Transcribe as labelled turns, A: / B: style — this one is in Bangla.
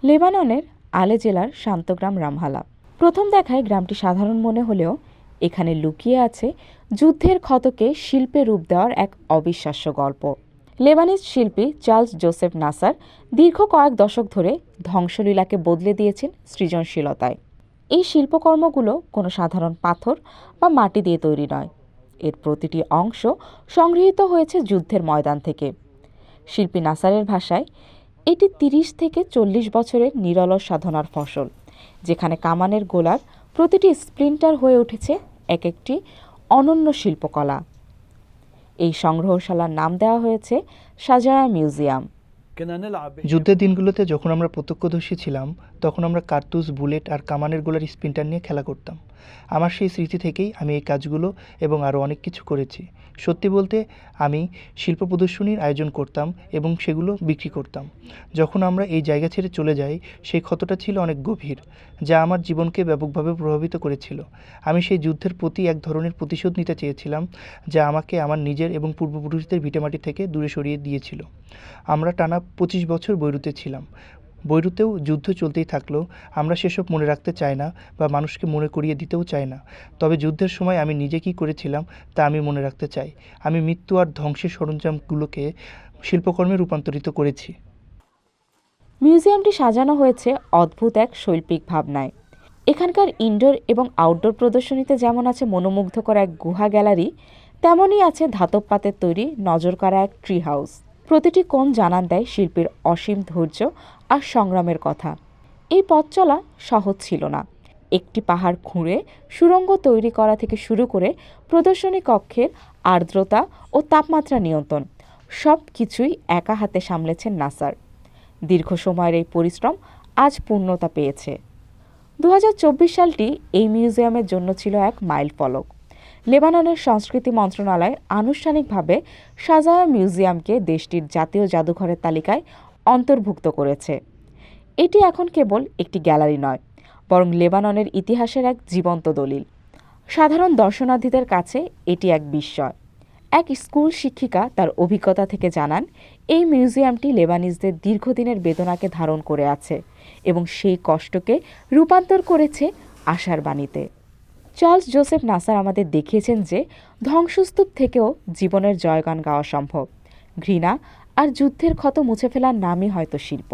A: লেবাননের আলে জেলার শান্তগ্রাম রামহালা। প্রথম দেখায় গ্রামটি সাধারণ মনে হলেও এখানে লুকিয়ে আছে যুদ্ধের ক্ষতকে শিল্পে রূপ দেওয়ার এক অবিশ্বাস্য গল্প। লেবানিজ শিল্পী চার্লস জোসেফ নাসার দীর্ঘ কয়েক দশক ধরে ধ্বংসলীলাকে বদলে দিয়েছেন সৃজনশীলতায়। এই শিল্পকর্মগুলো কোনো সাধারণ পাথর বা মাটি দিয়ে তৈরি নয়, এর প্রতিটি অংশ সংগৃহীত হয়েছে যুদ্ধের ময়দান থেকে। শিল্পী নাসারের ভাষায়, এটি ৩০ থেকে ৪০ বছরের নিরলস সাধনার ফসল, যেখানে কামানের গোলার প্রতিটি স্প্লিন্টার হয়ে উঠেছে এক একটি অনন্য শিল্পকলা। এই সংগ্রহশালার নাম দেওয়া হয়েছে সাজায়া মিউজিয়াম।
B: যুদ্ধের দিনগুলোতে যখন আমরা প্রত্যক্ষদর্শী ছিলাম, তখন আমরা কার্তুজ, বুলেট আর কামানের গোলার স্পিনটার নিয়ে খেলা করতাম। আমার সেই স্মৃতি থেকেই আমি এই কাজগুলো এবং আরও অনেক কিছু করেছি। সত্যি বলতে, আমি শিল্প প্রদর্শনীর আয়োজন করতাম এবং সেগুলো বিক্রি করতাম। যখন আমরা এই জায়গা ছেড়ে চলে যাই, সেই ক্ষতটা ছিল অনেক গভীর, যা আমার জীবনকে ব্যাপকভাবে প্রভাবিত করেছিল। আমি সেই যুদ্ধের প্রতি এক ধরনের প্রতিশোধ নিতে চেয়েছিলাম, যা আমাকে আমার নিজের এবং পূর্বপুরুষদের ভিটেমাটি থেকে দূরে সরিয়ে দিয়েছিল। আমরা টানা ২৫ বছর বৈরুতে ছিলাম। বৈরুতেও যুদ্ধ চলতেই থাকলেও আমরা সেসব মনে রাখতে চাই না বা মানুষকে মনে করিয়ে দিতেও চাই না। তবে যুদ্ধের সময় আমি নিজে কী করেছিলাম তা আমি মনে রাখতে চাই। আমি মৃত্যু আর ধ্বংসের সরঞ্জামগুলোকে শিল্পকর্মে রূপান্তরিত করেছি।
A: মিউজিয়ামটি সাজানো হয়েছে অদ্ভুত এক শৈল্পিক ভাবনায়। এখানকার ইনডোর এবং আউটডোর প্রদর্শনীতে যেমন আছে মনোমুগ্ধকর এক গুহা গ্যালারি, তেমনই আছে ধাতব পাতের তৈরি নজর করা এক ট্রি হাউস। প্রতিটি কোণ জানান দেয় শিল্পীর অসীম ধৈর্য আর সংগ্রামের কথা। এই পথ চলা সহজ ছিল না। একটি পাহাড় খুঁড়ে সুড়ঙ্গ তৈরি করা থেকে শুরু করে প্রদর্শনী কক্ষের আর্দ্রতা ও তাপমাত্রা নিয়ন্ত্রণ, সব কিছুই একা হাতে সামলেছেন নাসার। দীর্ঘ সময়ের এই পরিশ্রম আজ পূর্ণতা পেয়েছে। ২০২৪ সালটি এই মিউজিয়ামের জন্য ছিল এক মাইলফলক। লেবাননের সংস্কৃতি মন্ত্রণালয় আনুষ্ঠানিকভাবে সাজায়া মিউজিয়ামকে দেশটির জাতীয় জাদুঘরের তালিকায় অন্তর্ভুক্ত করেছে। এটি এখন কেবল একটি গ্যালারি নয়, বরং লেবাননের ইতিহাসের এক জীবন্ত দলিল। সাধারণ দর্শনার্থীদের কাছে এটি এক বিস্ময়। এক স্কুল শিক্ষিকা তার অভিজ্ঞতা থেকে জানান, এই মিউজিয়ামটি লেবানিজদের দীর্ঘদিনের বেদনাকে ধারণ করে আছে এবং সেই কষ্টকে রূপান্তর করেছে আশার বাণীতে। চার্লস জোসেফ নাসার আমাদের দেখিয়েছেন যে ধ্বংসস্তূপ থেকেও জীবনের জয়গান গাওয়া সম্ভব। ঘৃণা আর যুদ্ধের ক্ষত মুছে ফেলার নামই হয়তো শিল্প।